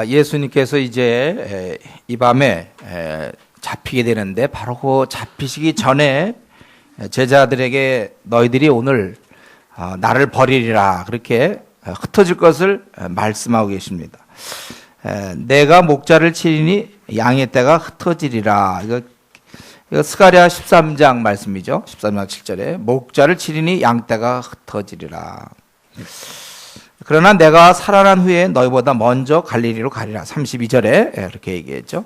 예수님께서 이제 이 밤에 잡히게 되는데 바로 그 잡히시기 전에 제자들에게 너희들이 오늘 나를 버리리라 그렇게 흩어질 것을 말씀하고 계십니다. 내가 목자를 치리니 양의 떼가 흩어지리라. 이거 스가랴 13장 말씀이죠. 13장 7절에 목자를 치리니 양떼가 흩어지리라. 그러나 내가 살아난 후에 너희보다 먼저 갈릴리로 가리라. 32절에 이렇게 얘기했죠.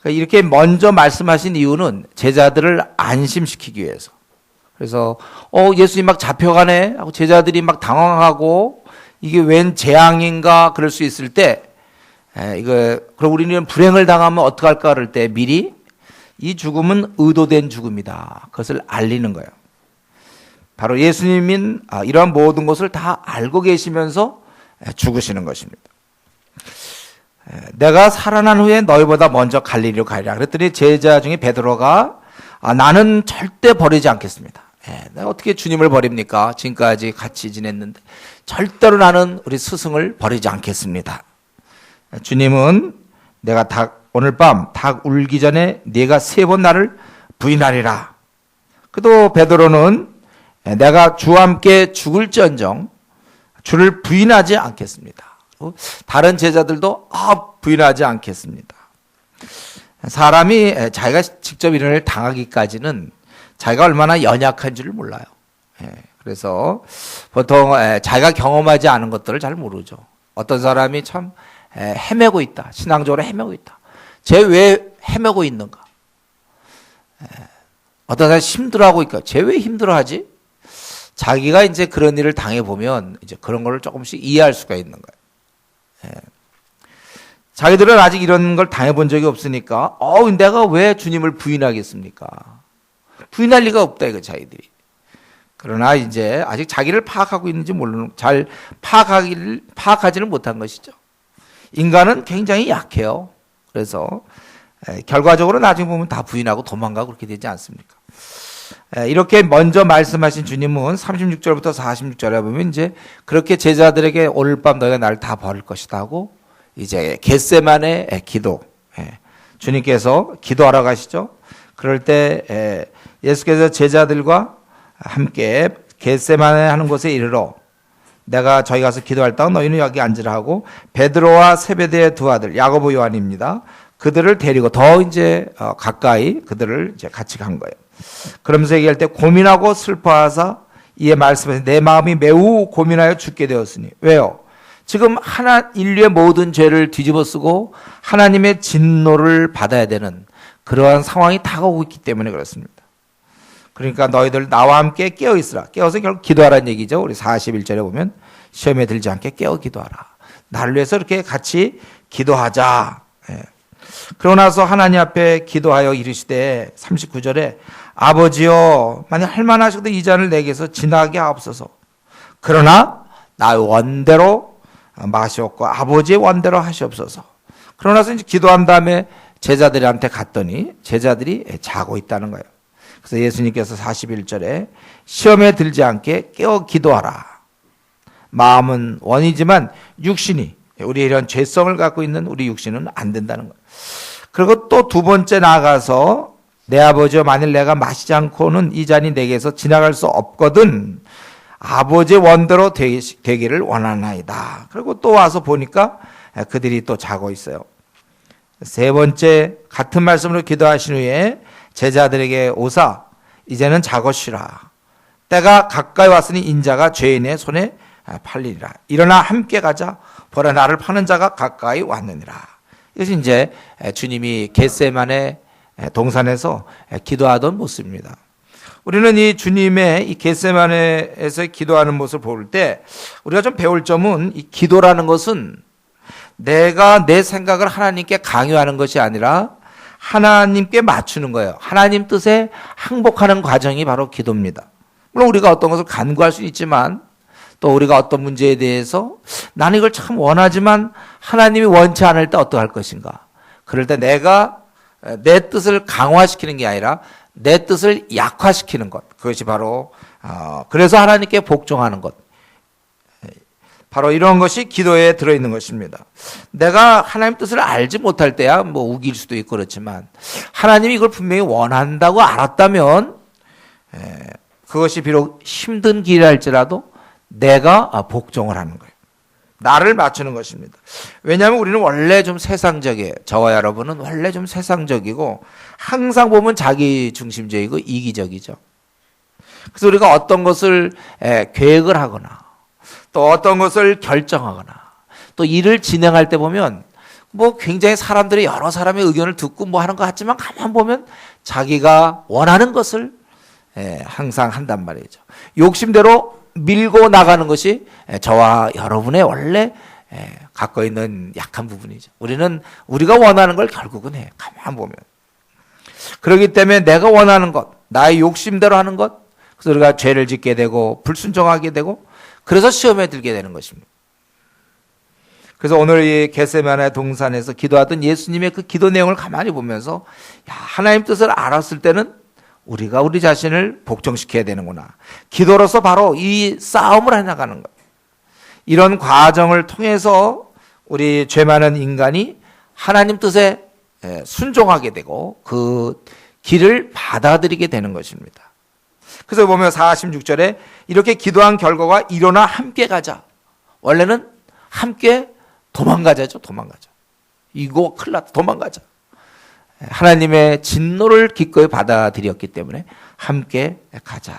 이렇게 먼저 말씀하신 이유는 제자들을 안심시키기 위해서. 그래서 예수님 막 잡혀가네 하고 제자들이 막 당황하고 이게 웬 재앙인가 그럴 수 있을 때 그럼 우리는 불행을 당하면 어떡할까 그럴 때 미리 이 죽음은 의도된 죽음이다. 그것을 알리는 거예요. 바로 예수님인 이러한 모든 것을 다 알고 계시면서 죽으시는 것입니다. 내가 살아난 후에 너희보다 먼저 갈릴리로 가리라. 그랬더니 제자 중에 베드로가 나는 절대 버리지 않겠습니다. 내가 어떻게 주님을 버립니까? 지금까지 같이 지냈는데 절대로 나는 우리 스승을 버리지 않겠습니다. 주님은 내가 오늘 밤 닭 울기 전에 네가 3번 나를 부인하리라. 그래도 베드로는 내가 주와 함께 죽을지언정 주를 부인하지 않겠습니다. 다른 제자들도 부인하지 않겠습니다. 사람이 자기가 직접 이런 일을 당하기까지는 자기가 얼마나 연약한 줄을 몰라요. 그래서 보통 자기가 경험하지 않은 것들을 잘 모르죠. 어떤 사람이 참 헤매고 있다. 신앙적으로 헤매고 있다. 쟤 왜 헤매고 있는가? 어떤 사람이 힘들어하고 있까? 쟤 왜 힘들어하지? 자기가 이제 그런 일을 당해보면 이제 그런 걸 조금씩 이해할 수가 있는 거예요. 자기들은 아직 이런 걸 당해본 적이 없으니까, 내가 왜 주님을 부인하겠습니까? 부인할 리가 없다, 이거 자기들이. 그러나 이제 아직 자기를 파악하고 있는지 모르는, 잘 파악하지는 못한 것이죠. 인간은 굉장히 약해요. 그래서 결과적으로 나중에 보면 다 부인하고 도망가고 그렇게 되지 않습니까? 이렇게 먼저 말씀하신 주님은 36절부터 46절에 보면 이제 그렇게 제자들에게 오늘 밤 너희가 나를 다 버릴 것이다 하고 이제 겟세마네 기도, 주님께서 기도하러 가시죠. 그럴 때 예수께서 제자들과 함께 겟세마네 하는 곳에 이르러 내가 저희 가서 기도할 때 너희는 여기 앉으라 하고 베드로와 세베대의 두 아들 야고보 요한입니다. 그들을 데리고 더 이제 가까이 그들을 이제 같이 간 거예요. 그러면서 얘기할 때 고민하고 슬퍼하사 이에 말씀하신 내 마음이 매우 고민하여 죽게 되었으니 왜요? 지금 인류의 모든 죄를 뒤집어쓰고 하나님의 진노를 받아야 되는 그러한 상황이 다가오고 있기 때문에 그렇습니다. 그러니까 너희들 나와 함께 깨어있으라. 깨어서 결국 기도하라는 얘기죠. 우리 41절에 보면 시험에 들지 않게 깨어 기도하라. 나를 위해서 이렇게 같이 기도하자. 그러고 나서 하나님 앞에 기도하여 이르시되 39절에 아버지여 만약 할만하셔도 이 잔을 내게서 지나게 하옵소서. 그러나 나의 원대로 마시옵고 아버지의 원대로 하시옵소서. 그러고 나서 이제 기도한 다음에 제자들한테 갔더니 제자들이 자고 있다는 거예요. 그래서 예수님께서 41절에 시험에 들지 않게 깨어 기도하라. 마음은 원이지만 육신이 우리 이런 죄성을 갖고 있는 우리 육신은 안 된다는 거예요. 그리고 또 두 번째 나아가서 내 아버지여 만일 내가 마시지 않고는 이 잔이 내게서 지나갈 수 없거든 아버지의 원대로 되기를 원하나이다. 그리고 또 와서 보니까 그들이 또 자고 있어요. 세 번째 같은 말씀으로 기도하신 후에 제자들에게 오사 이제는 자고 쉬라. 때가 가까이 왔으니 인자가 죄인의 손에 팔리리라. 일어나 함께 가자. 보라 나를 파는 자가 가까이 왔느니라. 이것이 이제 주님이 겟세마네 동산에서 기도하던 모습입니다. 우리는 이 주님의 이 겟세마네에서 기도하는 모습을 볼 때 우리가 좀 배울 점은 이 기도라는 것은 내가 내 생각을 하나님께 강요하는 것이 아니라 하나님께 맞추는 거예요. 하나님 뜻에 항복하는 과정이 바로 기도입니다. 물론 우리가 어떤 것을 간구할 수 있지만 또 우리가 어떤 문제에 대해서 나는 이걸 참 원하지만 하나님이 원치 않을 때 어떡할 것인가. 그럴 때 내가 내 뜻을 강화시키는 게 아니라 내 뜻을 약화시키는 것. 그것이 바로 그래서 하나님께 복종하는 것. 바로 이런 것이 기도에 들어있는 것입니다. 내가 하나님 뜻을 알지 못할 때야 뭐 우길 수도 있고 그렇지만 하나님이 이걸 분명히 원한다고 알았다면 그것이 비록 힘든 길이랄지라도 내가 복종을 하는 거예요. 나를 맞추는 것입니다. 왜냐하면 우리는 원래 좀 세상적이에요. 저와 여러분은 원래 좀 세상적이고 항상 보면 자기 중심적이고 이기적이죠. 그래서 우리가 어떤 것을 계획을 하거나 또 어떤 것을 결정하거나 또 일을 진행할 때 보면 뭐 굉장히 사람들이 여러 사람의 의견을 듣고 뭐 하는 것 같지만 가만 보면 자기가 원하는 것을 항상 한단 말이죠. 욕심대로 밀고 나가는 것이 저와 여러분의 원래 갖고 있는 약한 부분이죠. 우리는 우리가 원하는 걸 결국은 해. 가만 보면. 그렇기 때문에 내가 원하는 것, 나의 욕심대로 하는 것, 그래서 우리가 죄를 짓게 되고 불순종하게 되고 그래서 시험에 들게 되는 것입니다. 그래서 오늘 이 겟세마네 동산에서 기도하던 예수님의 그 기도 내용을 가만히 보면서 하나님 뜻을 알았을 때는 우리가 우리 자신을 복종시켜야 되는구나. 기도로서 바로 이 싸움을 해나가는 거예요. 이런 과정을 통해서 우리 죄 많은 인간이 하나님 뜻에 순종하게 되고 그 길을 받아들이게 되는 것입니다. 그래서 보면 46절에 이렇게 기도한 결과가 일어나 함께 가자. 원래는 함께 도망가자죠. 도망가자. 이거 큰일 났다. 도망가자. 하나님의 진노를 기꺼이 받아들였기 때문에 함께 가자.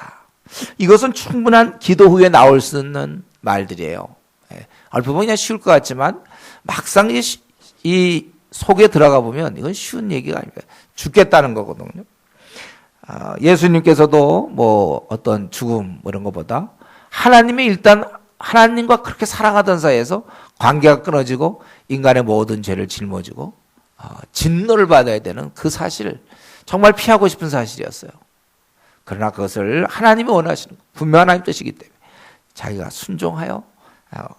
이것은 충분한 기도 후에 나올 수 있는 말들이에요. 얼핏 보면 그냥 쉬울 것 같지만 막상 이 속에 들어가 보면 이건 쉬운 얘기가 아닙니다. 죽겠다는 거거든요. 예수님께서도 뭐 어떤 죽음 이런 것보다 하나님이 일단 하나님과 그렇게 사랑하던 사이에서 관계가 끊어지고 인간의 모든 죄를 짊어지고 진노를 받아야 되는 그 사실을 정말 피하고 싶은 사실이었어요. 그러나 그것을 하나님이 원하시는 것, 분명 하나님 뜻이기 때문에 자기가 순종하여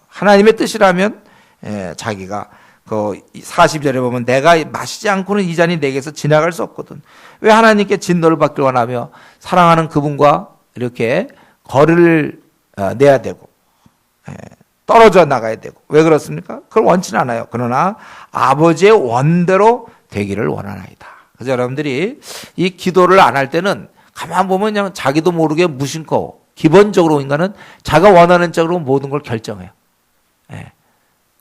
하나님의 뜻이라면 자기가 그 40절에 보면 내가 마시지 않고는 이 잔이 내게서 지나갈 수 없거든. 왜 하나님께 진노를 받길 원하며 사랑하는 그분과 이렇게 거리를 내야 되고 떨어져 나가야 되고 왜 그렇습니까? 그걸 원치는 않아요. 그러나 아버지의 원대로 되기를 원하나이다. 그래서 여러분들이 이 기도를 안 할 때는 가만 보면 그냥 자기도 모르게 무심코 기본적으로 인간은 자기가 원하는 쪽으로 모든 걸 결정해요.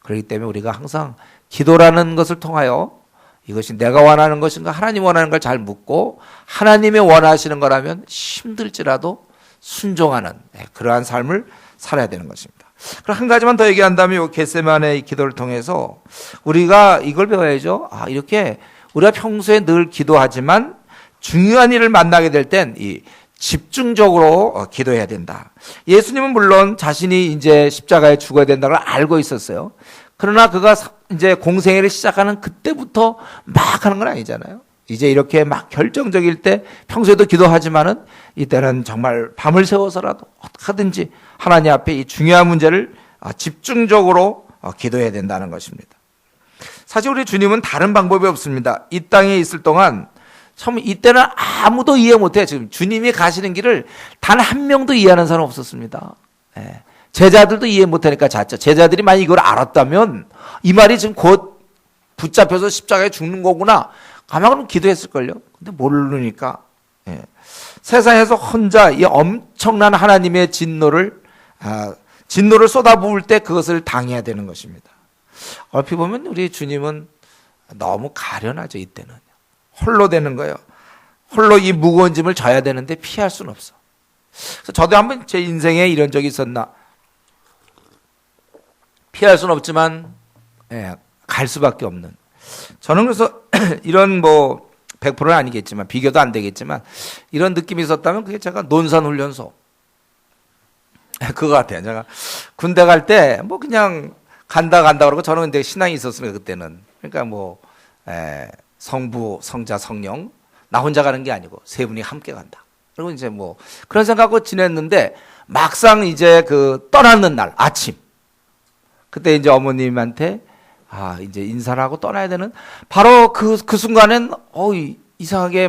그렇기 때문에 우리가 항상 기도라는 것을 통하여 이것이 내가 원하는 것인가 하나님 원하는 걸 잘 묻고 하나님이 원하시는 거라면 힘들지라도 순종하는 그러한 삶을 살아야 되는 것입니다. 그럼 한 가지만 더 얘기한다면 이 겟세마네 기도를 통해서 우리가 이걸 배워야죠. 이렇게 우리가 평소에 늘 기도하지만 중요한 일을 만나게 될 땐 이 집중적으로 기도해야 된다. 예수님은 물론 자신이 이제 십자가에 죽어야 된다는 걸 알고 있었어요. 그러나 그가 이제 공생애를 시작하는 그때부터 막 하는 건 아니잖아요. 이제 이렇게 막 결정적일 때 평소에도 기도하지만은 이때는 정말 밤을 새워서라도 어떻게 하든지 하나님 앞에 이 중요한 문제를 집중적으로 기도해야 된다는 것입니다. 사실 우리 주님은 다른 방법이 없습니다. 이 땅에 있을 동안 참 이때는 아무도 이해 못해. 지금 주님이 가시는 길을 단 한 명도 이해하는 사람 없었습니다. 제자들도 이해 못하니까 잤죠. 제자들이 만약 이걸 알았다면 이 말이 지금 곧 붙잡혀서 십자가에 죽는 거구나. 가만히 기도했을걸요. 근데 모르니까 세상에서 혼자 이 엄청난 하나님의 진노를 쏟아부을 때 그것을 당해야 되는 것입니다. 얼핏 보면 우리 주님은 너무 가련하죠. 이때는 홀로 되는 거예요. 홀로 이 무거운 짐을 져야 되는데 피할 수는 없어. 그래서 저도 한번 제 인생에 이런 적이 있었나. 피할 수는 없지만 갈 수밖에 없는. 저는 그래서 이런 뭐 100%는 아니겠지만 비교도 안 되겠지만 이런 느낌이 있었다면 그게 제가 논산훈련소 그거 같아요. 제가 군대 갈 때 뭐 그냥 간다 그러고 저는 근데 신앙이 있었으니까 그때는 그러니까 뭐 성부, 성자, 성령 나 혼자 가는 게 아니고 세 분이 함께 간다. 그리고 이제 뭐 그런 생각하고 지냈는데 막상 이제 그 떠나는 날 아침 그때 이제 어머님한테 이제 인사를 하고 떠나야 되는 바로 그 순간엔 이상하게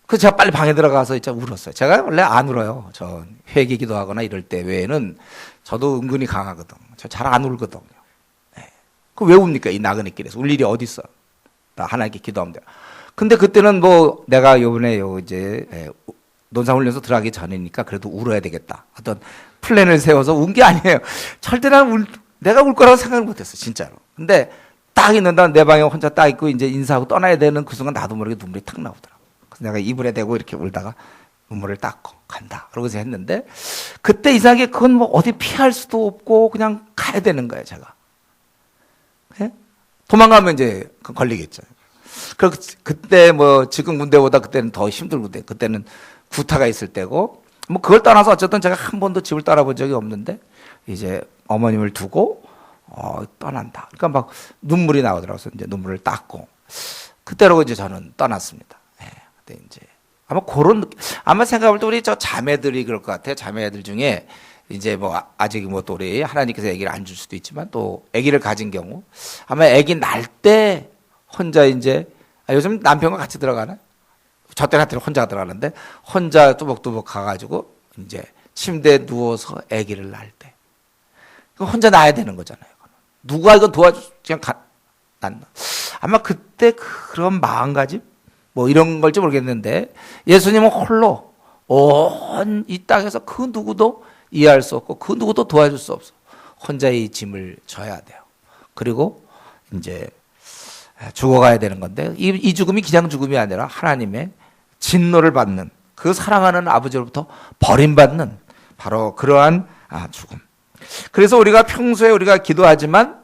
그 제가 빨리 방에 들어가서 진짜 울었어요. 제가 원래 안 울어요. 저 회개 기도하거나 이럴 때 외에는 저도 은근히 강하거든. 저 잘 안 울거든요. 예. 그 왜 웁니까? 이 나그네길에서 울 일이 어디 있어? 나 하나님께 기도하면 돼. 근데 그때는 뭐 내가 요번에 이제 논산훈련소 들어가기 전이니까 그래도 울어야 되겠다. 어떤 플랜을 세워서 운 게 아니에요. 절대 내가 울 거라고 생각을 못했어, 진짜로. 근데 딱 있는다 내 방에 혼자 딱 있고 이제 인사하고 떠나야 되는 그 순간 나도 모르게 눈물이 탁 나오더라고. 그래서 내가 이불에 대고 이렇게 울다가 눈물을 닦고 간다. 그러고서 했는데 그때 이상하게 그건 뭐 어디 피할 수도 없고 그냥 가야 되는 거예요, 제가. 네? 도망가면 이제 걸리겠죠. 그때 뭐 지금 군대보다 그때는 더 힘들고 그때는 구타가 있을 때고 뭐 그걸 떠나서 어쨌든 제가 한 번도 집을 떠나본 적이 없는데 이제 어머님을 두고 떠난다. 그러니까 막 눈물이 나오더라고요. 이제 눈물을 닦고 그때로 이제 저는 떠났습니다. 네. 근데 이제 아마 그런 느낌, 아마 생각해볼 때 우리 저 자매들이 그럴 것 같아요. 자매들 중에 이제 뭐 아직 뭐 또 우리 하나님께서 아기를 안 줄 수도 있지만 또 아기를 가진 경우 아마 아기 날 때 혼자 이제 요즘 남편과 같이 들어가나? 저 때는 혼자 들어가는데 혼자 뚜벅뚜벅 가가지고 이제 침대에 누워서 아기를 낳을 때 혼자 낳아야 되는 거잖아요. 누가 이거 그냥 낳나? 아마 그때 그런 마음가짐 뭐 이런 걸지 모르겠는데 예수님은 홀로 온 이 땅에서 그 누구도 이해할 수 없고 그 누구도 도와줄 수 없어. 혼자 이 짐을 져야 돼요. 그리고 이제 죽어가야 되는 건데 이 죽음이 그냥 죽음이 아니라 하나님의 진노를 받는 그 사랑하는 아버지로부터 버림받는 바로 그러한 죽음. 그래서 우리가 평소에 우리가 기도하지만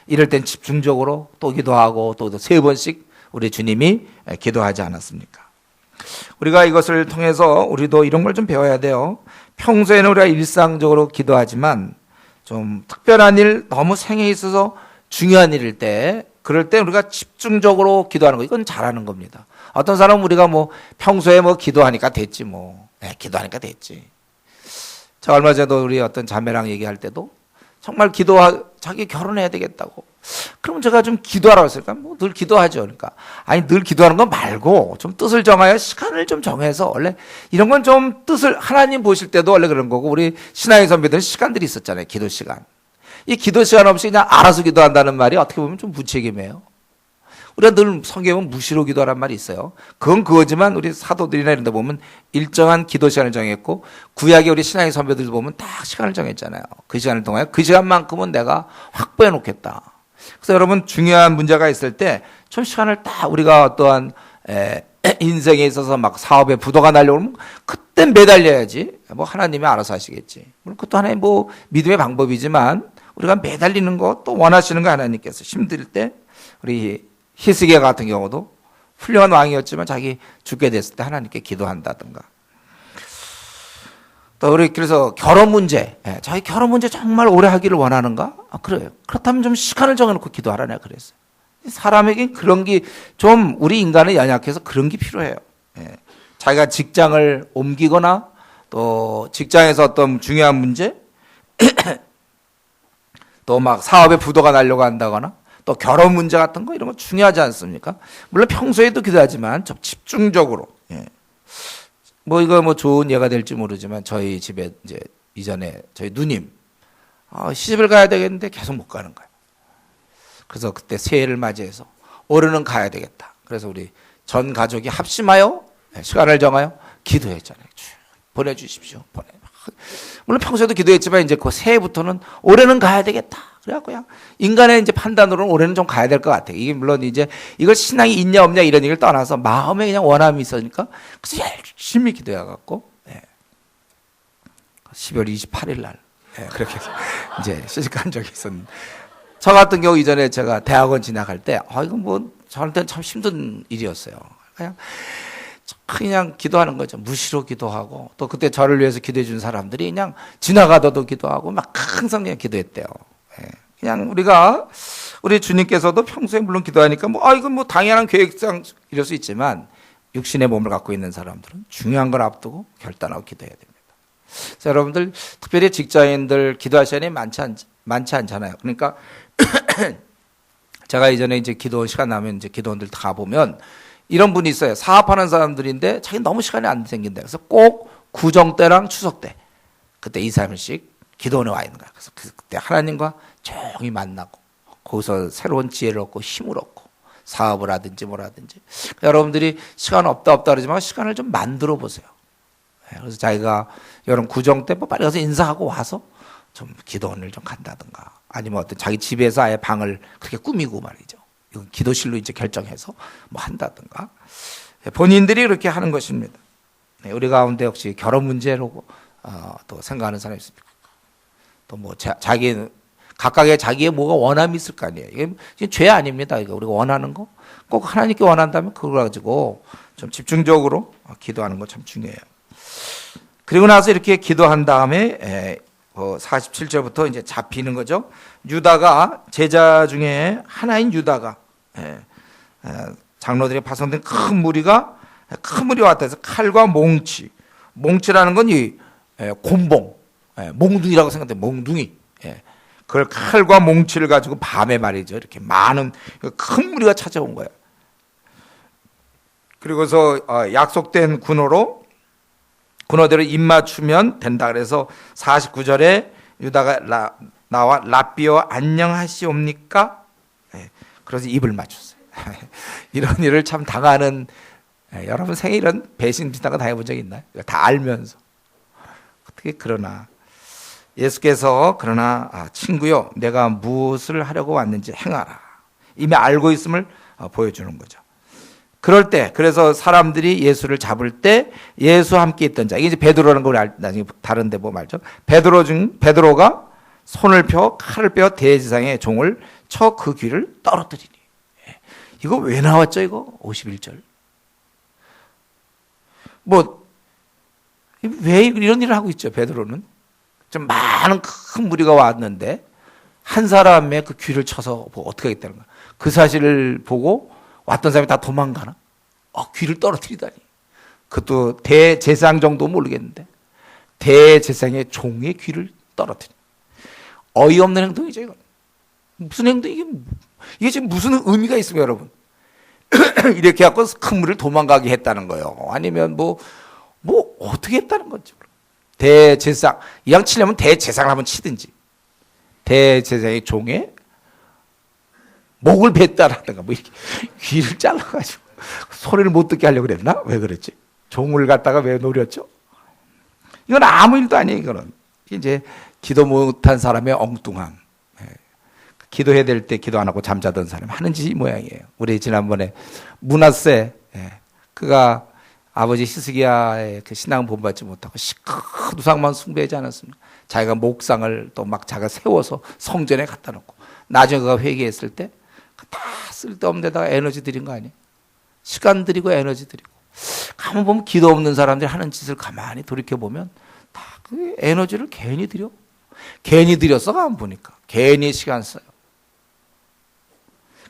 이럴 땐 집중적으로 또 기도하고 또 3번씩 우리 주님이 기도하지 않았습니까? 우리가 이것을 통해서 우리도 이런 걸 좀 배워야 돼요. 평소에는 우리가 일상적으로 기도하지만 좀 특별한 일, 너무 생에 있어서 중요한 일일 때 그럴 때 우리가 집중적으로 기도하는 거 이건 잘하는 겁니다. 어떤 사람은 우리가 뭐 평소에 뭐 기도하니까 됐지 뭐 기도하니까 됐지. 저 얼마 전에도 우리 어떤 자매랑 얘기할 때도 정말 자기 결혼해야 되겠다고. 그럼 제가 좀 기도하라고 했으니까 뭐 늘 기도하죠. 그러니까 아니 늘 기도하는 거 말고 좀 뜻을 정하여 시간을 좀 정해서 원래 이런 건 좀 뜻을 하나님 보실 때도 원래 그런 거고 우리 신앙의 선배들은 시간들이 있었잖아요. 기도 시간. 이 기도 시간 없이 그냥 알아서 기도한다는 말이 어떻게 보면 좀 무책임해요. 우리가 늘 성경은 무시로 기도하란 말이 있어요. 그건 그거지만 우리 사도들이나 이런 데 보면 일정한 기도 시간을 정했고 구약의 우리 신앙의 선배들 보면 딱 시간을 정했잖아요. 그 시간을 통하여 그 시간만큼은 내가 확보해 놓겠다. 그래서 여러분 중요한 문제가 있을 때 좀 시간을 딱 우리가 어떠한 인생에 있어서 막 사업에 부도가 나려고 그때 매달려야지. 뭐 하나님이 알아서 하시겠지. 물론 그것도 하나의 뭐 믿음의 방법이지만 우리가 매달리는 거 또 원하시는 거 하나님께서 힘들 때 우리 히스기야 같은 경우도 훌륭한 왕이었지만 자기 죽게 됐을 때 하나님께 기도한다든가. 또 우리 그래서 결혼 문제, 자기 결혼 문제 정말 오래 하기를 원하는가? 그래요. 그렇다면 좀 시간을 정해놓고 기도하라 내가 그랬어요. 사람에게 그런 게 좀 우리 인간은 연약해서 그런 게 필요해요. 자기가 직장을 옮기거나 또 직장에서 어떤 중요한 문제, 또 막 사업에 부도가 나려고 한다거나 또 결혼 문제 같은 거 이런 거 중요하지 않습니까? 물론 평소에도 기도하지만 좀 집중적으로. 뭐 이거 뭐 좋은 예가 될지 모르지만 저희 집에 이제 이전에 저희 누님 시집을 가야 되겠는데 계속 못 가는 거예요. 그래서 그때 새해를 맞이해서 올해는 가야 되겠다. 그래서 우리 전 가족이 합심하여 시간을 정하여 기도했잖아요. 보내주십시오. 물론 평소에도 기도했지만 이제 그 새해부터는 올해는 가야 되겠다. 그래갖고 그냥 인간의 이제 판단으로는 올해는 좀 가야 될 것 같아요. 이게 물론 이제 이걸 신앙이 있냐 없냐 이런 얘기를 떠나서 마음에 그냥 원함이 있으니까 그래서 열심히 기도해갖고 12월 28일 날 그렇게 해서 이제 시집간 적이 있었는데 저 같은 경우 이전에 제가 대학원 진학할 때 이건 뭐 저한테는 참 힘든 일이었어요. 그냥 기도하는 거죠. 무시로 기도하고 또 그때 저를 위해서 기도해 준 사람들이 그냥 지나가도 기도하고 막 항상 그냥 기도했대요. 그냥 우리 주님께서도 평소에 물론 기도하니까 이건 뭐 당연한 계획상 이럴 수 있지만 육신의 몸을 갖고 있는 사람들은 중요한 걸 앞두고 결단하고 기도해야 됩니다. 그래서 여러분들 특별히 직장인들 기도할 시간이 많지 않잖아요. 그러니까 제가 이전에 이제 기도 시간 나면 이제 기도원들 다 보면 이런 분이 있어요. 사업하는 사람들인데 자기 너무 시간이 안 생긴다. 그래서 꼭 구정 때랑 추석 때 그때 2, 3일씩 기도원에 와 있는 거야. 그래서 그때 하나님과 조용히 만나고 거기서 새로운 지혜를 얻고 힘을 얻고 사업을 하든지 뭐라든지. 여러분들이 시간 없다 그러지만 시간을 좀 만들어 보세요. 그래서 자기가 여러분 구정 때 빨리 가서 인사하고 와서 좀 기도원을 좀 간다든가 아니면 어떤 자기 집에서 아예 방을 그렇게 꾸미고 말이죠. 이건 기도실로 이제 결정해서 뭐 한다든가 본인들이 그렇게 하는 것입니다. 우리 가운데 혹시 결혼 문제로 또 생각하는 사람이 있습니까? 또 뭐 각각의 자기의 뭐가 원함이 있을 거 아니에요. 이게 죄 아닙니다. 이거 우리가 원하는 거 꼭 하나님께 원한다면 그걸 가지고 좀 집중적으로 기도하는 거 참 중요해요. 그리고 나서 이렇게 기도한 다음에 47절부터 이제 잡히는 거죠. 유다가 제자 중에 하나인 유다가 장로들이 파송된 큰 무리가 왔다 해서 칼과 몽치라는 건 이 곤봉, 몽둥이라고 생각돼. 몽둥이. 그걸 칼과 몽치를 가지고 밤에 말이죠. 이렇게 많은 큰 무리가 찾아온 거예요. 그리고서 약속된 군호대로 입맞추면 된다. 그래서 49절에 유다가 나와 랍비여 안녕하시옵니까? 그래서 입을 맞췄어요. 이런 일을 참 당하는 여러분 생에 이런 배신 비슷한 거 당해본 적 있나요? 다 알면서 어떻게 그러나 예수께서 친구요 내가 무엇을 하려고 왔는지 행하라. 이미 알고 있음을 보여주는 거죠. 그럴 때 그래서 사람들이 예수를 잡을 때 예수와 함께 있던 자 이게 이제 베드로라는 걸 나중에 다른 데 보면 알죠. 베드로가 손을 펴 칼을 빼어 대제사장의 종을 쳐 그 귀를 떨어뜨리니. 이거 왜 나왔죠? 이거 51절. 왜 이런 일을 하고 있죠? 베드로는 좀 많은 큰 무리가 왔는데 한 사람의 그 귀를 쳐서 어떻게 하겠다는 거야. 그 사실을 보고 왔던 사람이 다 도망가나? 귀를 떨어뜨리다니. 그것도 대제사장 정도 모르겠는데 대제사장의 종의 귀를 떨어뜨리. 어이없는 행동이죠. 이건 무슨 행동 이게 지금 무슨 의미가 있습니까, 여러분? 이렇게 갖고 큰 무리를 도망가게 했다는 거예요. 아니면 뭐 어떻게 했다는 거죠? 대제사장 이왕 치려면 대제사장을 한번 치든지 대제사장의 종의 목을 뱉다라든가 뭐 이렇게 귀를 잘라가지고 소리를 못 듣게 하려고 그랬나? 왜 그랬지? 종을 갖다가 왜 노렸죠? 이건 아무 일도 아니에요. 이거는 이제 기도 못한 사람의 엉뚱함. 기도해야 될 때 기도 안 하고 잠자던 사람 하는 짓이 모양이에요. 우리 지난번에 문하세 그가 아버지 히스기야의 그 신앙 본받지 못하고 큰 우상만 숭배하지 않았습니까? 자기가 목상을 또 막 자기가 세워서 성전에 갖다 놓고 나중에 그가 회개했을 때 다 쓸데없는 데다가 에너지 들인 거 아니에요? 시간 들이고 에너지 들이고. 가만 보면 기도 없는 사람들이 하는 짓을 가만히 돌이켜보면 다 그 에너지를 괜히 들여. 괜히 들였어, 가만 보니까. 괜히 시간 써요.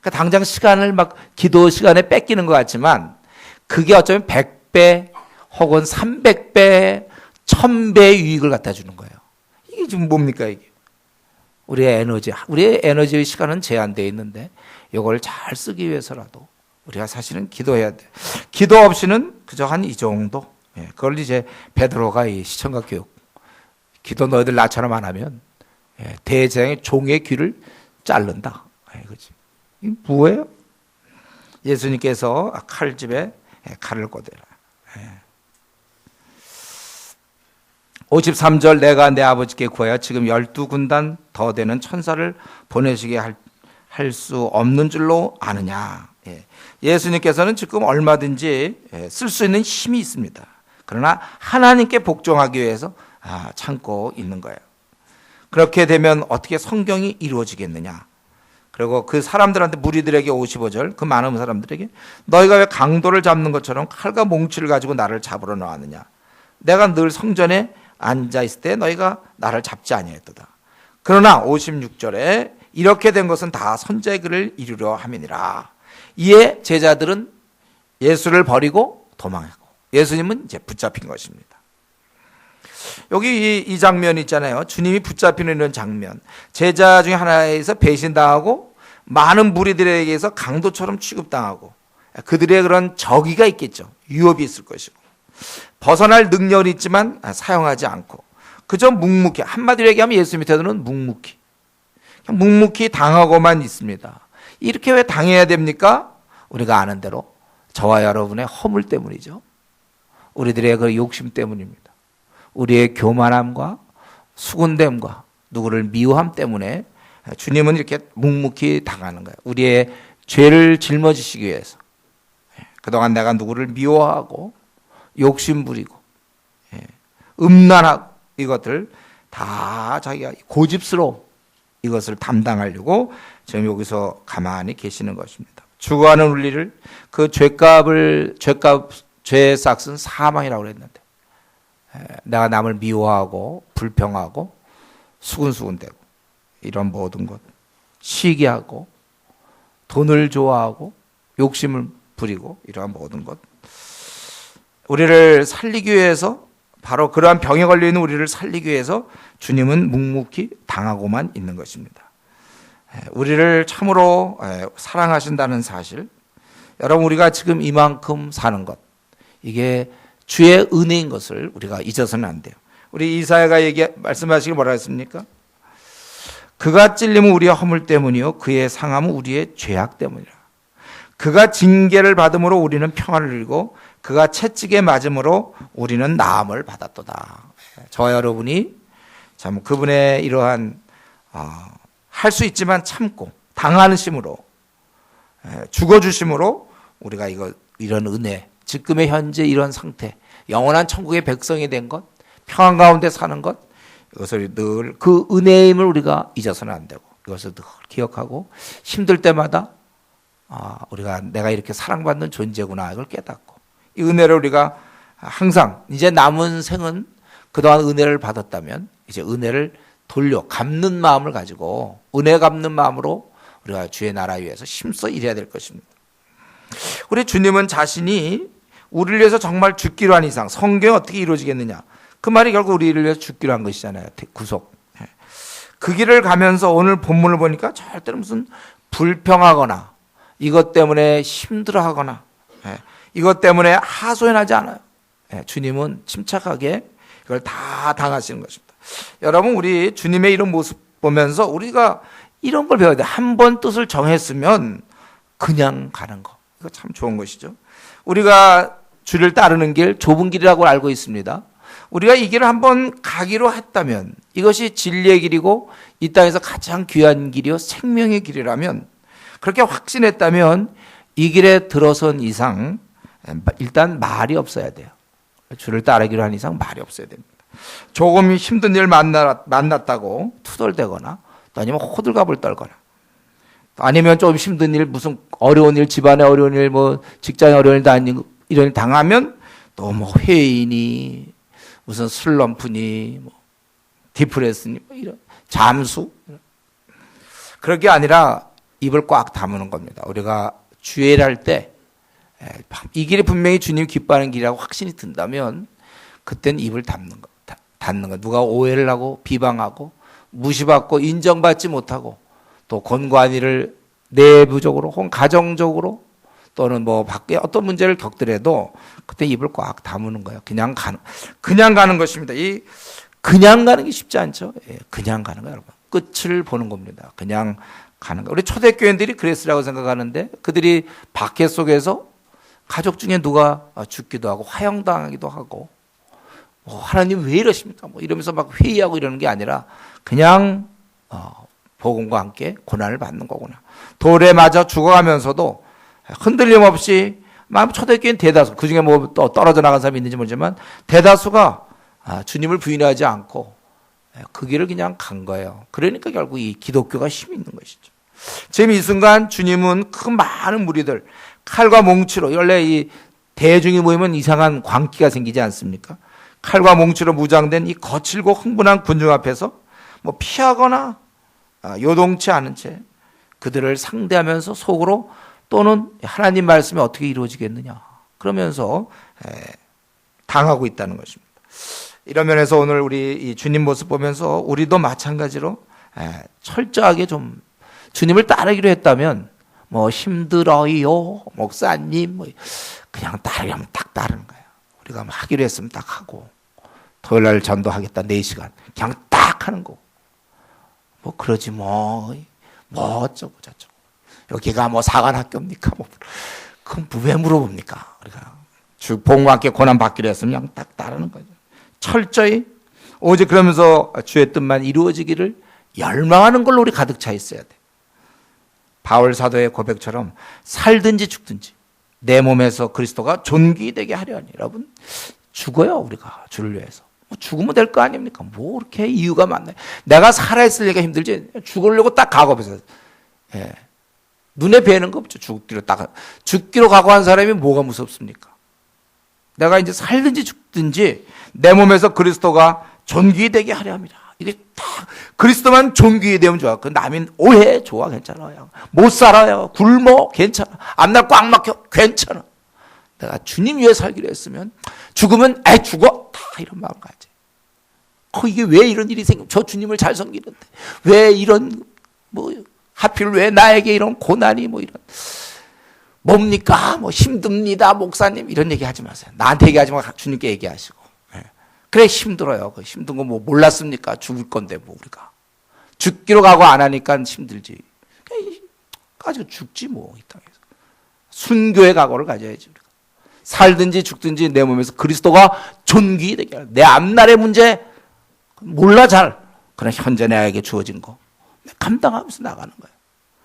그러니까 당장 시간을 막 기도 시간에 뺏기는 것 같지만 그게 어쩌면 100배 혹은 300배, 1000배의 유익을 갖다 주는 거예요. 이게 지금 뭡니까, 이게? 우리의 에너지의 시간은 제한되어 있는데 이걸 잘 쓰기 위해서라도 우리가 사실은 기도해야 돼. 기도 없이는 그저 한 이 정도. 그걸 이제 베드로가 이 시청각 교육. 기도 너희들 나처럼 안 하면 대제사장의 종의 귀를 자른다. 그렇지. 이게 뭐예요? 예수님께서 칼집에 칼을 꽂아라. 53절 내가 내 아버지께 구하여 지금 12군단 더 되는 천사를 보내시게 할 수 없는 줄로 아느냐. 예수님께서는 지금 얼마든지 쓸 수 있는 힘이 있습니다. 그러나 하나님께 복종하기 위해서 참고 있는 거예요. 그렇게 되면 어떻게 성경이 이루어지겠느냐. 그리고 그 사람들한테 무리들에게 55절 그 많은 사람들에게 너희가 왜 강도를 잡는 것처럼 칼과 몽치를 가지고 나를 잡으러 나왔느냐. 내가 늘 성전에 앉아있을 때 너희가 나를 잡지 아니했도다. 그러나 56절에 이렇게 된 것은 다 선지자의 글을 이루려 함이니라. 이에 제자들은 예수를 버리고 도망하고 예수님은 이제 붙잡힌 것입니다. 여기 이 장면 있잖아요. 주님이 붙잡히는 이런 장면. 제자 중에 하나에서 배신당하고 많은 무리들에게서 강도처럼 취급당하고 그들의 그런 적의가 있겠죠. 유업이 있을 것이고 벗어날 능력이 있지만 사용하지 않고 그저 묵묵히, 한마디로 얘기하면 예수님의 태도는 묵묵히, 그냥 묵묵히 당하고만 있습니다. 이렇게 왜 당해야 됩니까? 우리가 아는 대로 저와 여러분의 허물 때문이죠. 우리들의 그 욕심 때문입니다. 우리의 교만함과 수군됨과 누구를 미워함 때문에 주님은 이렇게 묵묵히 당하는 거예요. 우리의 죄를 짊어지시기 위해서. 그동안 내가 누구를 미워하고 욕심 부리고 음란하고 이것들 다 자기가 고집스러움 이것을 담당하려고 지금 여기서 가만히 계시는 것입니다. 죽어가는 우리를 그 죄의 싹은 사망이라고 그랬는데 내가 남을 미워하고 불평하고 수군수군대고 이런 모든 것 시기하고 돈을 좋아하고 욕심을 부리고 이러한 모든 것 우리를 살리기 위해서 바로 그러한 병에 걸려 있는 우리를 살리기 위해서 주님은 묵묵히 당하고만 있는 것입니다. 우리를 참으로 사랑하신다는 사실, 여러분 우리가 지금 이만큼 사는 것 이게 주의 은혜인 것을 우리가 잊어서는 안 돼요. 우리 이사야가 말씀하시기 뭐라 했습니까? 그가 찔림은 우리의 허물 때문이요 그의 상함은 우리의 죄악 때문이라. 그가 징계를 받음으로 우리는 평안을 누리고 그가 채찍에 맞음으로 우리는 나음을 받았도다. 저와 여러분이 참 그분의 이러한 할 수 있지만 참고 당하심으로 죽어주심으로 우리가 이런 은혜, 지금의 현재 이런 상태, 영원한 천국의 백성이 된 것, 평안 가운데 사는 것, 이것을 늘 그 은혜임을 우리가 잊어서는 안 되고 이것을 늘 기억하고 힘들 때마다 우리가 내가 이렇게 사랑받는 존재구나 이걸 깨닫고 이 은혜를 우리가 항상 이제 남은 생은 그동안 은혜를 받았다면 이제 은혜를 돌려 갚는 마음을 가지고 은혜 갚는 마음으로 우리가 주의 나라 위해서 힘써 일해야 될 것입니다. 우리 주님은 자신이 우리를 위해서 정말 죽기로 한 이상 성경이 어떻게 이루어지겠느냐 그 말이 결국 우리를 위해서 죽기로 한 것이잖아요. 구속. 그 길을 가면서 오늘 본문을 보니까 절대로 무슨 불평하거나 이것 때문에 힘들어하거나 이것 때문에 하소연하지 않아요. 주님은 침착하게 이걸 다 당하시는 것입니다. 여러분 우리 주님의 이런 모습 보면서 우리가 이런 걸 배워야 돼요. 한 번 뜻을 정했으면 그냥 가는 거. 이거 참 좋은 것이죠. 우리가 주를 따르는 길 좁은 길이라고 알고 있습니다. 우리가 이 길을 한번 가기로 했다면 이것이 진리의 길이고 이 땅에서 가장 귀한 길이요 생명의 길이라면 그렇게 확신했다면 이 길에 들어선 이상 일단 말이 없어야 돼요. 주를 따르기로 한 이상 말이 없어야 됩니다. 조금 힘든 일 만났다고 투덜대거나 또 아니면 호들갑을 떨거나 아니면 좀 힘든 일 무슨 어려운 일 집안에 어려운 일 뭐 직장에 어려운 일 이런 일 당하면 또 뭐 회의니 무슨 슬럼프니 뭐 디프레스니 뭐 이런 잠수 그럴 게 아니라 입을 꽉 다무는 겁니다. 우리가 주의를 할 때 이 길이 분명히 주님 기뻐하는 길이라고 확신이 든다면 그때는 입을 닫는 거. 누가 오해를 하고 비방하고 무시받고 인정받지 못하고 또 권고한 일을 내부적으로 혹은 가정적으로 또는 뭐 밖에 어떤 문제를 겪더라도 그때 입을 꽉 다무는 거예요. 그냥 가는 것입니다. 이 그냥 가는 게 쉽지 않죠. 그냥 가는 거예요, 여러분. 끝을 보는 겁니다. 그냥 가는 거. 우리 초대교인들이 그랬으라고 생각하는데 그들이 박해 속에서 가족 중에 누가 죽기도 하고 화형당하기도 하고 하나님 왜 이러십니까? 뭐 이러면서 막 회의하고 이러는 게 아니라 그냥 복음과 함께 고난을 받는 거구나. 돌에 맞아 죽어가면서도 흔들림 없이 초대교인 대다수 그중에 뭐 또 떨어져 나간 사람이 있는지 모르지만 대다수가 주님을 부인하지 않고 그 길을 그냥 간 거예요. 그러니까 결국 이 기독교가 힘이 있는 것이죠. 지금 이 순간 주님은 그 많은 무리들 칼과 몽치로 원래 이 대중이 모이면 이상한 광기가 생기지 않습니까? 칼과 몽치로 무장된 이 거칠고 흥분한 군중 앞에서 뭐 피하거나 요동치 않은 채 그들을 상대하면서 속으로 또는 하나님 말씀이 어떻게 이루어지겠느냐 그러면서 당하고 있다는 것입니다. 이런 면에서 오늘 우리 이 주님 모습 보면서 우리도 마찬가지로 철저하게 좀 주님을 따르기로 했다면 뭐 힘들어요 목사님 뭐 그냥 따르려면 딱 따르는 거예요. 우리가 뭐 하기로 했으면 딱 하고 토요일 날 전도하겠다 4시간 그냥 딱 하는 거. 뭐 그러지 뭐 어쩌고 저쩌고. 여기가 뭐 사관학교입니까? 뭐 그럼 왜 물어봅니까? 우리가 복음과 함께 고난 받기로 했으면 그냥 딱 따르는 거죠. 철저히 오직 그러면서 주의 뜻만 이루어지기를 열망하는 걸로 우리 가득 차 있어야 돼. 바울 사도의 고백처럼 살든지 죽든지 내 몸에서 그리스도가 존귀되게 하려니. 여러분 죽어요. 우리가 주를 위해서. 죽으면 될 거 아닙니까? 뭐 그렇게 이유가 많나요? 내가 살아있으려니까 힘들지 죽으려고 딱 각오해서 눈에 뵈는 거 없죠. 죽기로 각오한 사람이 뭐가 무섭습니까? 내가 이제 살든지 죽든지 내 몸에서 그리스도가 존귀되게 하려 합니다. 이게 딱 그리스도만 존귀되면 좋아. 그 남인 오해 좋아 괜찮아요. 못 살아요. 굶어 괜찮아. 앞날 꽉 막혀 괜찮아. 내가 주님 위해 살기로 했으면 죽으면 죽어 다 이런 마음 가지. 이게 왜 이런 일이 생겨? 저 주님을 잘 섬기는데 왜 이런 하필 왜 나에게 이런 고난이 이런 뭡니까? 힘듭니다 목사님 이런 얘기 하지 마세요. 나한테 얘기하지 말고 주님께 얘기하시고. 그래 힘들어요. 힘든 거 몰랐습니까? 죽을 건데 우리가 죽기로 각오 안 하니까 힘들지. 가지고 죽지 이 땅에서. 순교의 각오를 가져야지. 우리가. 살든지 죽든지 내 몸에서 그리스도가 존귀되게 하라. 내 앞날의 문제 몰라 잘. 그러나 현재 내게 주어진 거 감당하면서 나가는 거예요.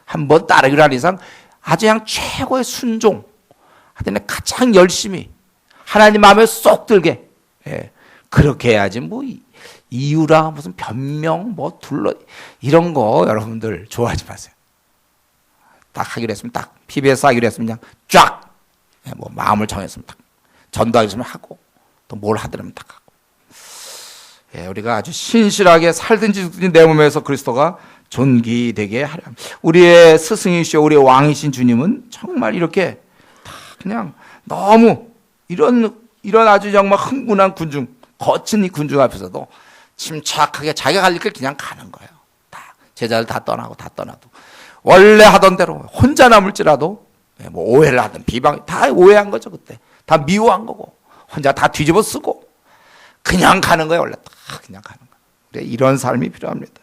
한번 따르기로 한 이상 아주 그냥 최고의 순종 하여튼 가장 열심히 하나님 마음에 쏙 들게 그렇게 해야지 이유라 무슨 변명 이런 거 여러분들 좋아하지 마세요. 딱 하기로 했으면 딱 PBS 하기로 했으면 그냥 쫙 마음을 정했으면 딱 전도하기로 했으면 하고 또 뭘 하더라면 딱 하고. 우리가 아주 신실하게 살든지 죽든지 내 몸에서 그리스도가 존귀되게 하려 합니다. 우리의 스승이시오 우리의 왕이신 주님은 정말 이렇게 다 그냥 너무 이런 아주 정말 흥분한 군중 거친 이 군중 앞에서도 침착하게 자기가 갈 길 그냥 가는 거예요. 다 제자들 다 떠나고 다 떠나도 원래 하던 대로 혼자 남을지라도 오해를 하든 비방 다 오해한 거죠. 그때 다 미워한 거고 혼자 다 뒤집어 쓰고 그냥 가는 거예요. 원래 다 그냥 가는 거예요. 이런 삶이 필요합니다.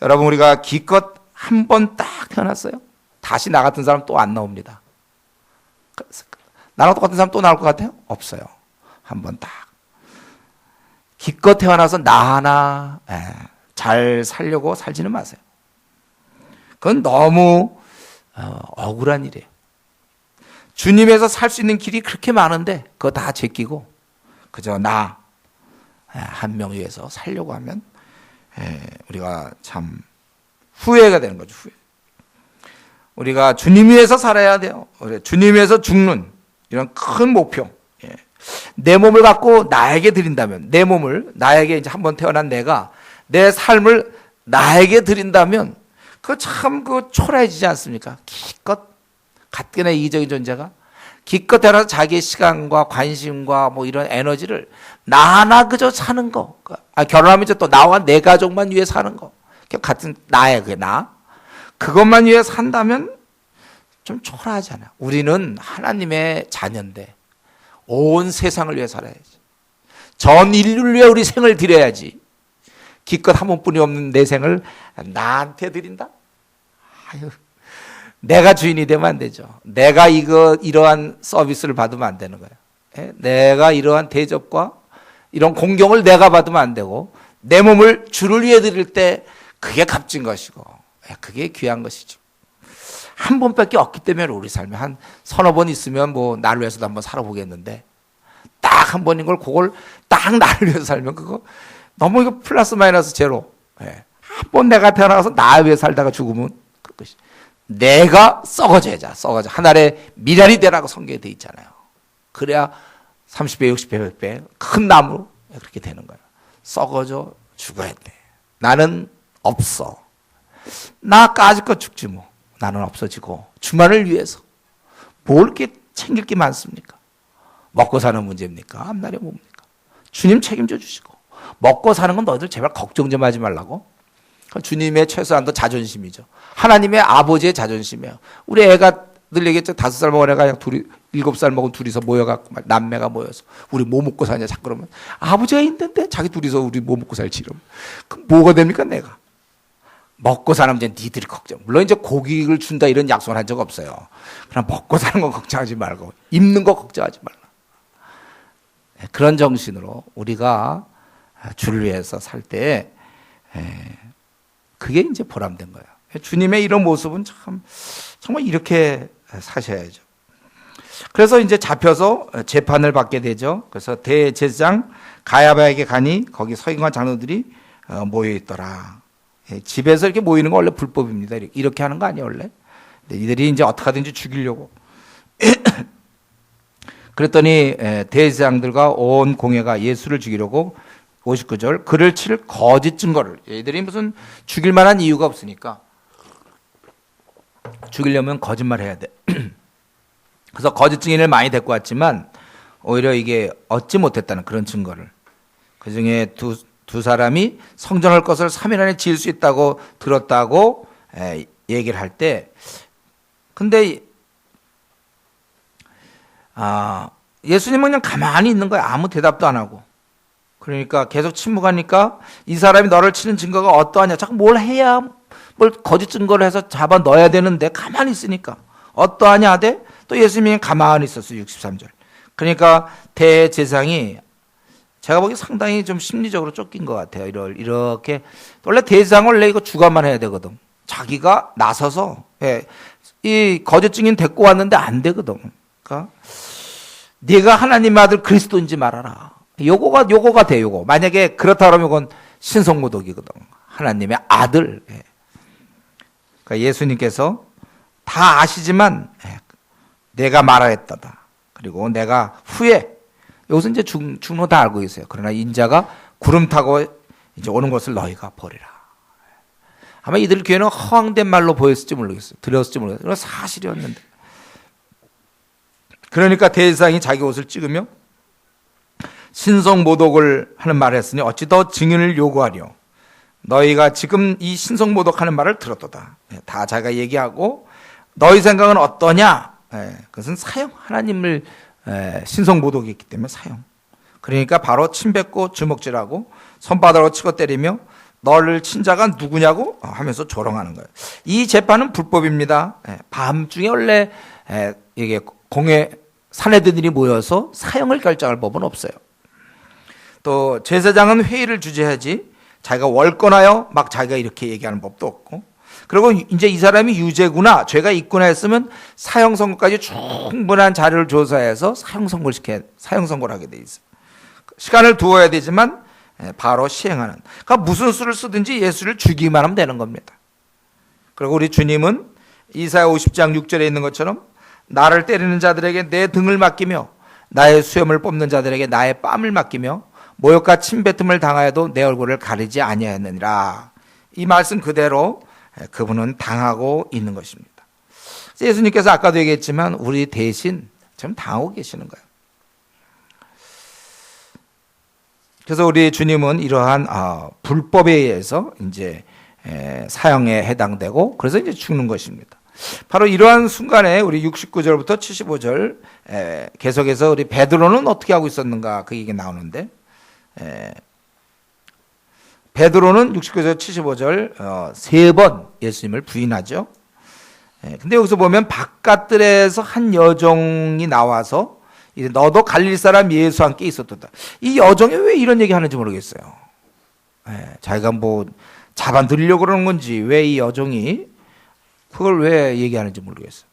여러분 우리가 기껏 한 번 딱 태어났어요. 다시 나 같은 사람 또 안 나옵니다. 나랑 똑같은 사람 또 나올 것 같아요? 없어요. 한 번 딱. 기껏 태어나서 나 하나 잘 살려고 살지는 마세요. 그건 너무 억울한 일이에요. 주님에서 살 수 있는 길이 그렇게 많은데 그거 다 제끼고 그저 나 한 명 위해서 살려고 하면 우리가 참 후회가 되는 거죠. 후회. 우리가 주님 위해서 살아야 돼요. 주님 위해서 죽는 이런 큰 목표. 내 몸을 갖고 나에게 드린다면 내 몸을 나에게 이제 한번 태어난 내가 내 삶을 나에게 드린다면 그거 참 초라해지지 않습니까? 기껏 갖게나 이기적인 존재가 기껏 태어나서 자기의 시간과 관심과 이런 에너지를 나 하나 그저 사는 거. 결혼하면 이제 또 나와 내 가족만 위해 사는 거. 같은 나의 그게 나. 그것만 위해 산다면 좀 초라하잖아요. 우리는 하나님의 자녀인데 온 세상을 위해 살아야지. 전 인류를 위해 우리 생을 드려야지. 기껏 한 번뿐이 없는 내 생을 나한테 드린다? 아유, 내가 주인이 되면 안 되죠. 내가 이러한 서비스를 받으면 안 되는 거예요. 내가 이러한 대접과 이런 공경을 내가 받으면 안 되고 내 몸을 주를 위해 드릴 때 그게 값진 것이고 그게 귀한 것이죠. 한 번밖에 없기 때문에 우리 삶에 한 서너 번 있으면 나를 위해서도 한번 살아보겠는데 딱 한 번인 걸 그걸 딱 나를 위해서 살면 그거 너무 이거 플러스 마이너스 제로. 한 번 내가 태어나서 나 위해 살다가 죽으면 그것이 내가 썩어져야죠. 하늘의 미랄이 되라고 성경에 돼 있잖아요. 그래야 30배, 60배, 100배 큰 나무로 그렇게 되는 거예요. 썩어져 죽어야 돼. 나는 없어. 나 까짓것 죽지 뭐. 나는 없어지고 주만을 위해서 뭘 이렇게 챙길 게 많습니까? 먹고 사는 문제입니까? 앞날에 뭡니까? 주님 책임져 주시고 먹고 사는 건 너희들 제발 걱정 좀 하지 말라고. 주님의 최소한도 자존심이죠. 하나님의 아버지의 자존심이에요. 우리 애가 늘 얘기했죠. 5살 먹은 애가 그냥 둘이 7살 먹은 둘이서 모여갖고 남매가 모여서 우리 뭐 먹고 사냐 자꾸 그러면 아버지가 있는데 자기 둘이서 우리 뭐 먹고 살지 이러면 그럼 뭐가 됩니까 내가? 먹고 사는 문제는 니들이 걱정. 물론 이제 고기를 준다 이런 약속을 한 적 없어요. 그냥 먹고 사는 거 걱정하지 말고 입는 거 걱정하지 말라. 그런 정신으로 우리가 주를 위해서 살 때 그게 이제 보람된 거예요. 주님의 이런 모습은 참 정말 이렇게 사셔야죠. 그래서 이제 잡혀서 재판을 받게 되죠. 그래서 대제사장 가야바에게 가니 거기 서기관 장로들이 모여 있더라. 집에서 이렇게 모이는 건 원래 불법입니다. 이렇게 하는 거 아니에요 원래. 이들이 이제 어떻게 하든지 죽이려고. 그랬더니 대제사장들과 온 공회가 예수를 죽이려고 59절 그를 칠 거짓 증거를 얘들이 무슨 죽일 만한 이유가 없으니까 죽이려면 거짓말 해야 돼. 그래서 거짓 증인을 많이 데리고 왔지만 오히려 이게 얻지 못했다는 그런 증거를. 그중에 두 사람이 성전할 것을 3일 안에 지을 수 있다고 들었다고 얘기를 할 때 근데 예수님은 그냥 가만히 있는 거야. 아무 대답도 안 하고. 그러니까 계속 침묵하니까 이 사람이 너를 치는 증거가 어떠하냐. 자꾸 뭘 해야 뭘 거짓 증거를 해서 잡아 넣어야 되는데 가만히 있으니까 어떠하냐 하되 또 예수님이 가만히 있었어요. 63절. 그러니까 대제사장이 제가 보기 상당히 좀 심리적으로 쫓긴 것 같아요. 이렇게 원래 대제사장은 원래 이거 주관만 해야 되거든. 자기가 나서서 이 거짓 증인 데리고 왔는데 안 되거든. 그러니까 네가 하나님의 아들 그리스도인지 말아라. 요거가 돼. 요거 만약에 그렇다 그러면 이건 신성모독이거든. 하나님의 아들. 그러니까 예수님께서 다 아시지만 내가 말하였다다. 그리고 내가 후에 여기서 이제 중로 다 알고 있어요. 그러나 인자가 구름 타고 이제 오는 것을 너희가 보리라. 아마 이들 귀에는 허황된 말로 보였을지 모르겠어요. 들었을지 모르겠어요. 그건 사실이었는데. 그러니까 대제사장이 자기 옷을 찍으며 신성모독을 하는 말을 했으니 어찌 더 증인을 요구하려. 너희가 지금 이 신성모독하는 말을 들었도다. 다 자기가 얘기하고 너희 생각은 어떠냐? 그것은 사형. 하나님을 신성모독이 있기 때문에 사형. 그러니까 바로 침 뱉고 주먹질하고 손바닥으로 치고 때리며 너를 친 자가 누구냐고 하면서 조롱하는 거예요. 이 재판은 불법입니다. 밤중에 원래 이게 공회 사내들이 모여서 사형을 결정할 법은 없어요. 또 제사장은 회의를 주재하지 자기가 월권하여 막 자기가 이렇게 얘기하는 법도 없고 그리고 이제 이 사람이 유죄구나 죄가 있구나 했으면 사형 선고까지 충분한 자료를 조사해서 사형 선고를 하게 돼 있어요. 시간을 두어야 되지만 바로 시행하는. 그러니까 무슨 수를 쓰든지 예수를 죽이기만 하면 되는 겁니다. 그리고 우리 주님은 이사야 50장 6절에 있는 것처럼 나를 때리는 자들에게 내 등을 맡기며 나의 수염을 뽑는 자들에게 나의 뺨을 맡기며 모욕과 침뱉음을 당하여도 내 얼굴을 가리지 아니하였느니라. 이 말씀 그대로 그분은 당하고 있는 것입니다. 예수님께서 아까도 얘기했지만 우리 대신 지금 당하고 계시는 거예요. 그래서 우리 주님은 이러한 불법에 의해서 이제 사형에 해당되고 그래서 이제 죽는 것입니다. 바로 이러한 순간에 우리 69절부터 75절 계속해서 우리 베드로는 어떻게 하고 있었는가 그 얘기 나오는데 베드로는 69절 75절 세 번 예수님을 부인하죠. 근데 여기서 보면 바깥들에서 한 여종이 나와서 이제 너도 갈릴 사람 예수와 함께 있었도다. 이 여종이 왜 이런 얘기 하는지 모르겠어요. 자기가 뭐 잡아들이려고 그러는 건지 왜 이 여종이 그걸 왜 얘기하는지 모르겠어요.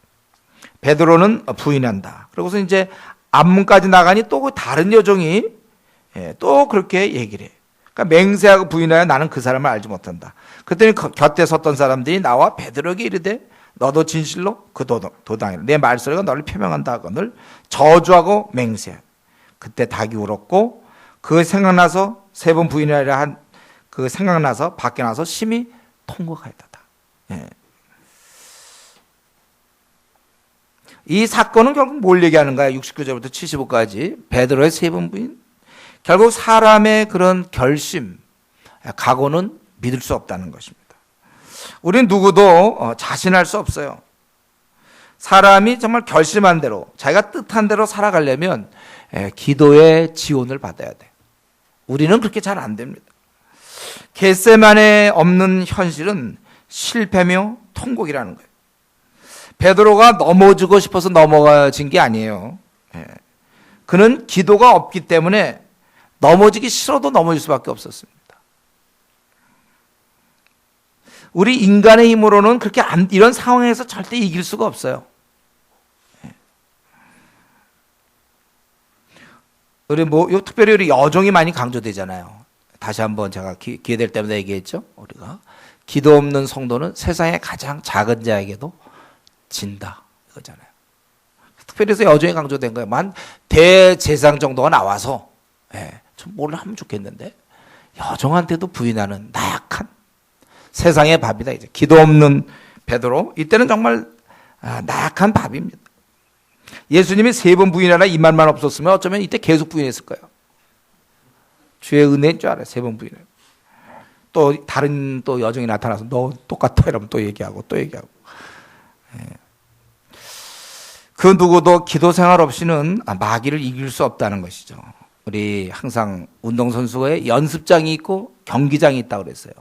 베드로는 부인한다. 그러고서 이제 앞문까지 나가니 또 다른 여종이 또 그렇게 얘기를 해. 그러니까 맹세하고 부인하여 나는 그 사람을 알지 못한다. 그랬더니 곁에 섰던 사람들이 나와 베드로에게 이르되 너도 진실로 그 도당이라 내 말소리가 너를 표명한다 하거늘 저주하고 맹세해. 그때 닭이 울었고 그 생각나서 세 번 부인하려 한 그 생각나서 밖에 나서 심히 통곡하였다. 이 사건은 결국 뭘 얘기하는가요? 69절부터 75까지 베드로의 세 번 부인. 결국 사람의 그런 결심, 각오는 믿을 수 없다는 것입니다. 우리는 누구도 자신할 수 없어요. 사람이 정말 결심한 대로 자기가 뜻한 대로 살아가려면 기도의 지원을 받아야 돼. 우리는 그렇게 잘 안 됩니다. 겟세마네 없는 현실은 실패며 통곡이라는 거예요. 베드로가 넘어지고 싶어서 넘어진 게 아니에요. 그는 기도가 없기 때문에 넘어지기 싫어도 넘어질 수밖에 없었습니다. 우리 인간의 힘으로는 그렇게 이런 상황에서 절대 이길 수가 없어요. 우리 특별히 우리 여종이 많이 강조되잖아요. 다시 한번 제가 기회 될 때마다 얘기했죠. 우리가 기도 없는 성도는 세상의 가장 작은 자에게도 진다 이거잖아요. 특별히 해서 여종이 강조된 거예요. 만 대제사장 정도가 나와서 좀 뭘 하면 좋겠는데 여종한테도 부인하는 나약한 세상의 밥이다. 이제 기도 없는 베드로, 이때는 정말 나약한 밥입니다. 예수님이 3번 부인하나 이 말만 없었으면 어쩌면 이때 계속 부인했을 거예요. 주의 은혜인 줄 알아요. 3번 부인을. 또 다른 또 여종이 나타나서 너 똑같아 이러면 또 얘기하고 또 얘기하고. 그 누구도 기도 생활 없이는 마귀를 이길 수 없다는 것이죠. 우리 항상 운동선수의 연습장이 있고 경기장이 있다고 그랬어요.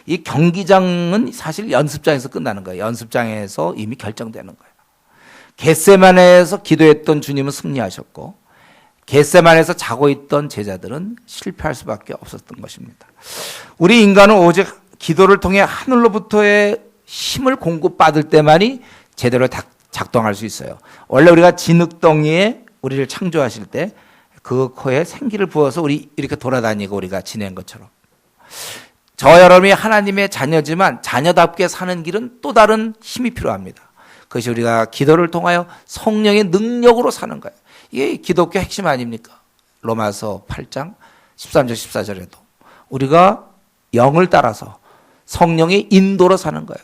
이 경기장은 사실 연습장에서 끝나는 거예요. 연습장에서 이미 결정되는 거예요. 겟세마네에서 기도했던 주님은 승리하셨고 겟세마네에서 자고 있던 제자들은 실패할 수밖에 없었던 것입니다. 우리 인간은 오직 기도를 통해 하늘로부터의 힘을 공급받을 때만이 제대로 작동할 수 있어요. 원래 우리가 진흙덩이에 우리를 창조하실 때 그 코에 생기를 부어서 우리 이렇게 돌아다니고 우리가 지낸 것처럼 저 여러분이 하나님의 자녀지만 자녀답게 사는 길은 또 다른 힘이 필요합니다. 그것이 우리가 기도를 통하여 성령의 능력으로 사는 거예요. 이게 기독교 핵심 아닙니까? 로마서 8장 13절 14절에도 우리가 영을 따라서 성령의 인도로 사는 거예요.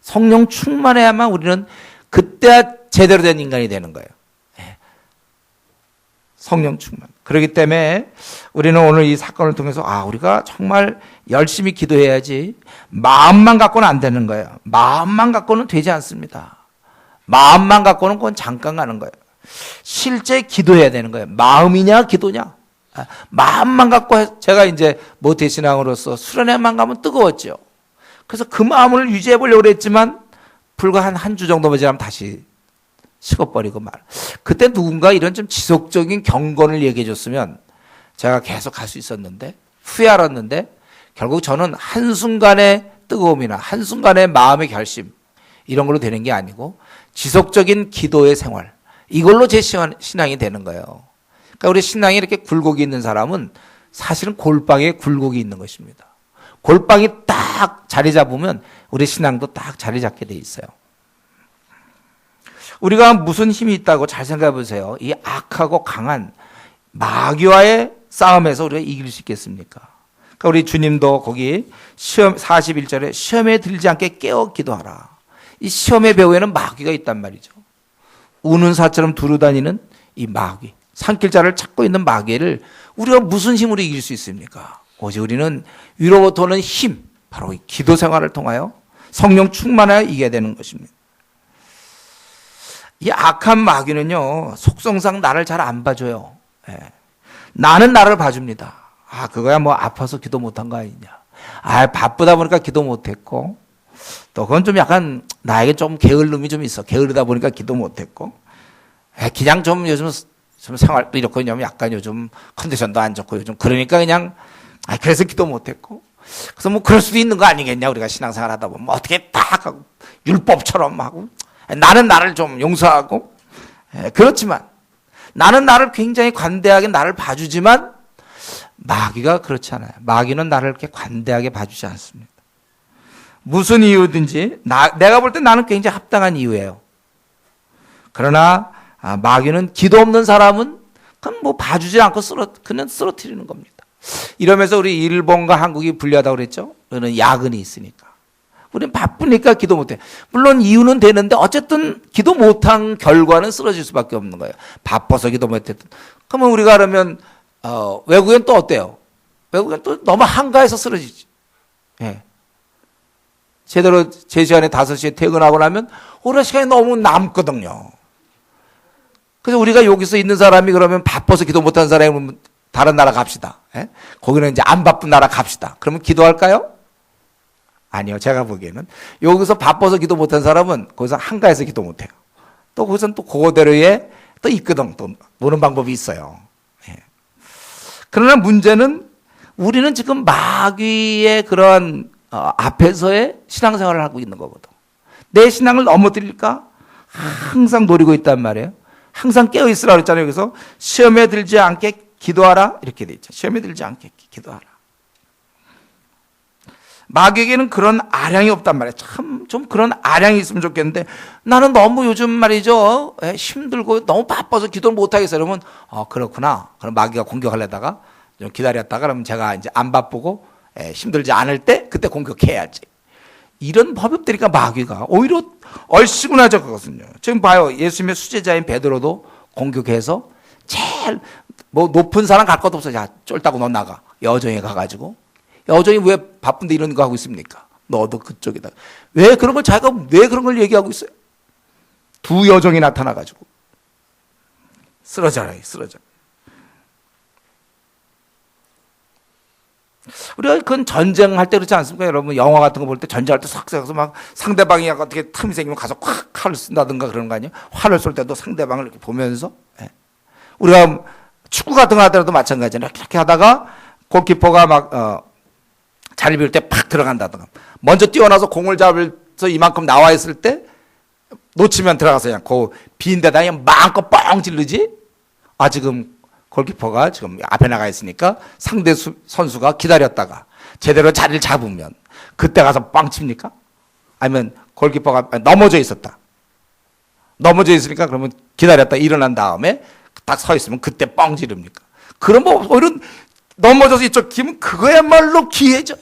성령 충만해야만 우리는 그때야 제대로 된 인간이 되는 거예요. 성령 충만. 그렇기 때문에 우리는 오늘 이 사건을 통해서 우리가 정말 열심히 기도해야지 마음만 갖고는 안 되는 거예요. 마음만 갖고는 되지 않습니다. 마음만 갖고는 그건 잠깐 가는 거예요. 실제 기도해야 되는 거예요. 마음이냐 기도냐. 마음만 갖고 제가 이제 모태신앙으로서 수련회만 가면 뜨거웠죠. 그래서 그 마음을 유지해 보려고 했지만 불과 한 주 정도만 지나면 다시 식어버리고 말. 그때 누군가 이런 좀 지속적인 경건을 얘기해 줬으면 제가 계속 갈 수 있었는데 후에 알았는데 결국 저는 한순간의 뜨거움이나 한순간의 마음의 결심 이런 걸로 되는 게 아니고 지속적인 기도의 생활 이걸로 제 신앙이 되는 거예요. 그러니까 우리 신앙이 이렇게 굴곡이 있는 사람은 사실은 골방에 굴곡이 있는 것입니다. 골방이 딱 자리 잡으면 우리 신앙도 딱 자리 잡게 돼 있어요. 우리가 무슨 힘이 있다고 잘 생각해 보세요. 이 악하고 강한 마귀와의 싸움에서 우리가 이길 수 있겠습니까? 그러니까 우리 주님도 거기 시험 41절에 시험에 들지 않게 깨어 기도하라. 이 시험의 배후에는 마귀가 있단 말이죠. 우는 사처럼 두루다니는 이 마귀, 산길자를 찾고 있는 마귀를 우리가 무슨 힘으로 이길 수 있습니까? 오직 우리는 위로부터 오는 힘, 바로 이 기도 생활을 통하여 성령 충만하여 이겨야 되는 것입니다. 이 악한 마귀는요, 속성상 나를 잘 안 봐줘요. 나는 나를 봐줍니다. 그거야 뭐 아파서 기도 못한 거 아니냐. 바쁘다 보니까 기도 못했고, 또 그건 좀 약간 나에게 좀 게을름이 좀 있어. 게으르다 보니까 기도 못했고, 그냥 좀 요즘 좀 생활도 이렇고, 왜냐면 약간 요즘 컨디션도 안 좋고, 요즘 그러니까 그냥, 그래서 기도 못했고. 그래서 뭐 그럴 수도 있는 거 아니겠냐. 우리가 신앙생활 하다 보면 뭐 어떻게 딱 하고, 율법처럼 하고, 나는 나를 좀 용서하고, 그렇지만, 나는 나를 굉장히 관대하게 나를 봐주지만, 마귀가 그렇지 않아요. 마귀는 나를 그렇게 관대하게 봐주지 않습니다. 무슨 이유든지, 내가 볼 때 나는 굉장히 합당한 이유예요. 그러나, 마귀는 기도 없는 사람은, 그럼 뭐 봐주지 않고 그냥 쓰러뜨리는 겁니다. 이러면서 우리 일본과 한국이 불리하다고 그랬죠? 그거는 야근이 있으니까. 우리는 바쁘니까 기도 못해. 물론 이유는 되는데 어쨌든 기도 못한 결과는 쓰러질 수밖에 없는 거예요. 바빠서 기도 못했던. 그러면 우리가 그러면 외국엔 또 어때요? 외국엔 또 너무 한가해서 쓰러지지. 제대로 제 시간에 5시에 퇴근하고 나면 오랜 시간이 너무 남거든요. 그래서 우리가 여기서 있는 사람이 그러면 바빠서 기도 못하는 사람이 다른 나라 갑시다. 예? 거기는 이제 안 바쁜 나라 갑시다. 그러면 기도할까요? 아니요. 제가 보기에는 여기서 바빠서 기도 못한 사람은 거기서 한가해서 기도 못해요. 또 거기서는 또 그거대로의 또 있거든. 또 노는 방법이 있어요. 예. 그러나 문제는 우리는 지금 마귀의 그런 앞에서의 신앙생활을 하고 있는 거거든. 내 신앙을 넘어뜨릴까? 항상 노리고 있단 말이에요. 항상 깨어 있으라 그랬잖아요. 그래서 시험에 들지 않게 기도하라 이렇게 돼 있죠. 시험에 들지 않게 기도하라. 마귀에게는 그런 아량이 없단 말이에요. 참 좀 그런 아량이 있으면 좋겠는데 나는 너무 요즘 말이죠. 힘들고 너무 바빠서 기도를 못 하겠어요. 그러면 그렇구나. 그럼 마귀가 공격하려다가 좀 기다렸다가 그러면 제가 이제 안 바쁘고 힘들지 않을 때 그때 공격해야지. 이런 법이 없으니까 마귀가 오히려 얼씨구나죠 그것은요. 지금 봐요. 예수님의 수제자인 베드로도 공격해서 제일 뭐 높은 사람 갈 것도 없어. 야 쫄다고 너 나가. 여정에 가가지고 여정이 왜 바쁜데 이런 거 하고 있습니까? 너도 그쪽이다. 왜 그런 걸 자기가 왜 그런 걸 얘기하고 있어요? 두 여정이 나타나가지고 쓰러져라. 우리가 그건 전쟁할 때 그렇지 않습니까? 여러분 영화 같은 거 볼 때 전쟁할 때 싹 쏴서 막 상대방이 어떻게 틈이 생기면 가서 콱 칼을 쓴다든가 그런 거 아니에요? 활을 쏠 때도 상대방을 이렇게 보면서 우리가 축구 같은 거 하더라도 마찬가지잖아요. 이렇게 하다가 골키퍼가 막 자리 비울 때 팍 들어간다든가 먼저 뛰어나서 공을 잡아서 이만큼 나와 있을 때 놓치면 들어가서 그냥 그 빈 데다 그냥 마음껏 뻥 지르지? 지금 골키퍼가 지금 앞에 나가 있으니까 상대 선수가 기다렸다가 제대로 자리를 잡으면 그때 가서 빵 칩니까? 아니면 골키퍼가 넘어져 있었다. 넘어져 있으니까 그러면 기다렸다 일어난 다음에 딱 서 있으면 그때 뻥 지릅니까? 그런 뭐 오히려 넘어져서 이쪽 기면 그거야말로 기회죠.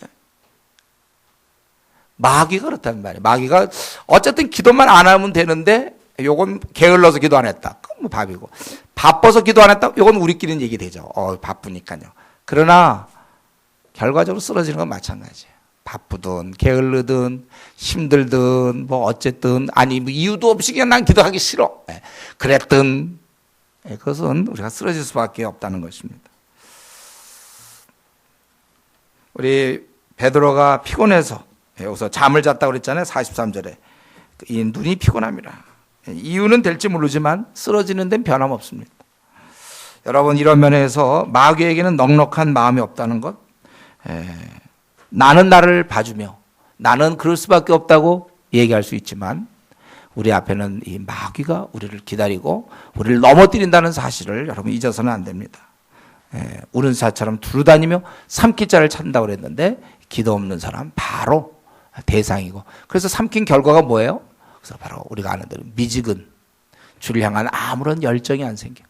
마귀가 그렇단 말이에요. 마귀가 어쨌든 기도만 안 하면 되는데 요건 게을러서 기도 안 했다. 그건 뭐 밥이고. 바빠서 기도 안 했다. 요건 우리끼리는 얘기되죠. 바쁘니까요. 그러나 결과적으로 쓰러지는 건 마찬가지예요. 바쁘든 게을르든 힘들든 뭐 어쨌든 아니 뭐 이유도 없이 그냥 난 기도하기 싫어. 그랬든 그것은 우리가 쓰러질 수밖에 없다는 것입니다. 우리 베드로가 피곤해서 여기서 잠을 잤다고 그랬잖아요. 43절에. 이 눈이 피곤합니다. 이유는 될지 모르지만 쓰러지는 데는 변함없습니다. 여러분 이런 면에서 마귀에게는 넉넉한 마음이 없다는 것. 나는 나를 봐주며 나는 그럴 수밖에 없다고 얘기할 수 있지만 우리 앞에는 이 마귀가 우리를 기다리고 우리를 넘어뜨린다는 사실을 여러분 잊어서는 안 됩니다. 우는 사처럼 두루다니며 삼킬 자를 찾는다고 그랬는데 기도 없는 사람 바로 대상이고 그래서 삼킨 결과가 뭐예요? 그래서 바로 우리가 아는 대로 미지근 주를 향한 아무런 열정이 안 생겨.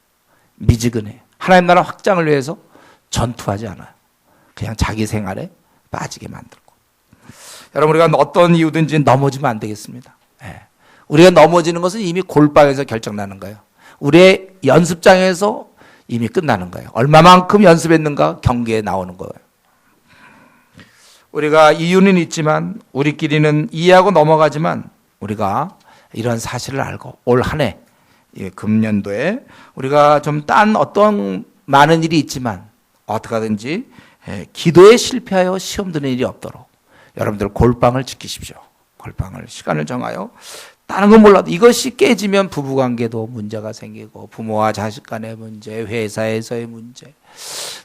미지근해. 하나님 나라 확장을 위해서 전투하지 않아요. 그냥 자기 생활에 빠지게 만들고. 여러분 우리가 어떤 이유든지 넘어지면 안 되겠습니다. 우리가 넘어지는 것은 이미 골방에서 결정나는 거예요. 우리의 연습장에서 이미 끝나는 거예요. 얼마만큼 연습했는가 경기에 나오는 거예요. 우리가 이유는 있지만 우리끼리는 이해하고 넘어가지만 우리가 이런 사실을 알고 올 한 해 금년도에 우리가 좀 딴 어떤 많은 일이 있지만 어떻게 하든지 기도에 실패하여 시험 드는 일이 없도록 여러분들 골방을 지키십시오. 골방을 시간을 정하여 다른 건 몰라도 이것이 깨지면 부부관계도 문제가 생기고 부모와 자식 간의 문제, 회사에서의 문제,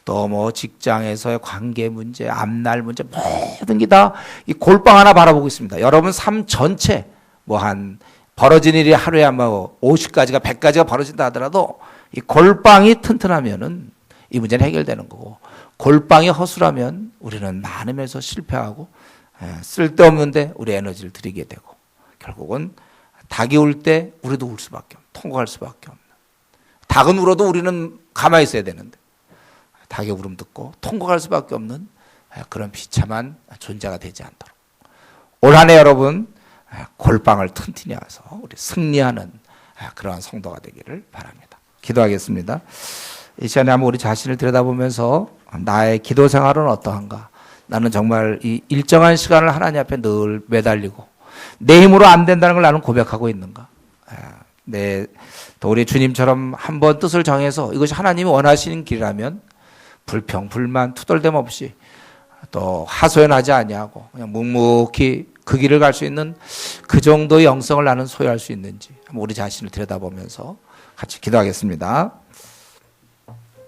또 뭐 직장에서의 관계 문제, 앞날 문제 모든 게 다 이 골방 하나 바라보고 있습니다. 여러분 삶 전체 뭐 한 벌어진 일이 하루에 아마 50가지가 100가지가 벌어진다 하더라도 이 골방이 튼튼하면은 이 문제는 해결되는 거고 골방이 허술하면 우리는 많은 면에서 실패하고 쓸데없는데 우리 에너지를 들이게 되고 결국은 닭이 울 때 우리도 울 수밖에 없는, 통곡할 수밖에 없는. 닭은 울어도 우리는 가만히 있어야 되는데 닭의 울음 듣고 통곡할 수밖에 없는 그런 비참한 존재가 되지 않도록 올 한 해 여러분 골방을 튼튼히 해서 우리 승리하는 그러한 성도가 되기를 바랍니다. 기도하겠습니다. 이 시간에 한번 우리 자신을 들여다보면서 나의 기도 생활은 어떠한가? 나는 정말 이 일정한 시간을 하나님 앞에 늘 매달리고 내 힘으로 안 된다는 걸 나는 고백하고 있는가? 네, 또 우리 주님처럼 한번 뜻을 정해서 이것이 하나님이 원하시는 길이라면 불평, 불만, 투덜댐 없이 또 하소연하지 아니하고 그냥 묵묵히 그 길을 갈 수 있는 그 정도의 영성을 나는 소유할 수 있는지 우리 자신을 들여다보면서 같이 기도하겠습니다.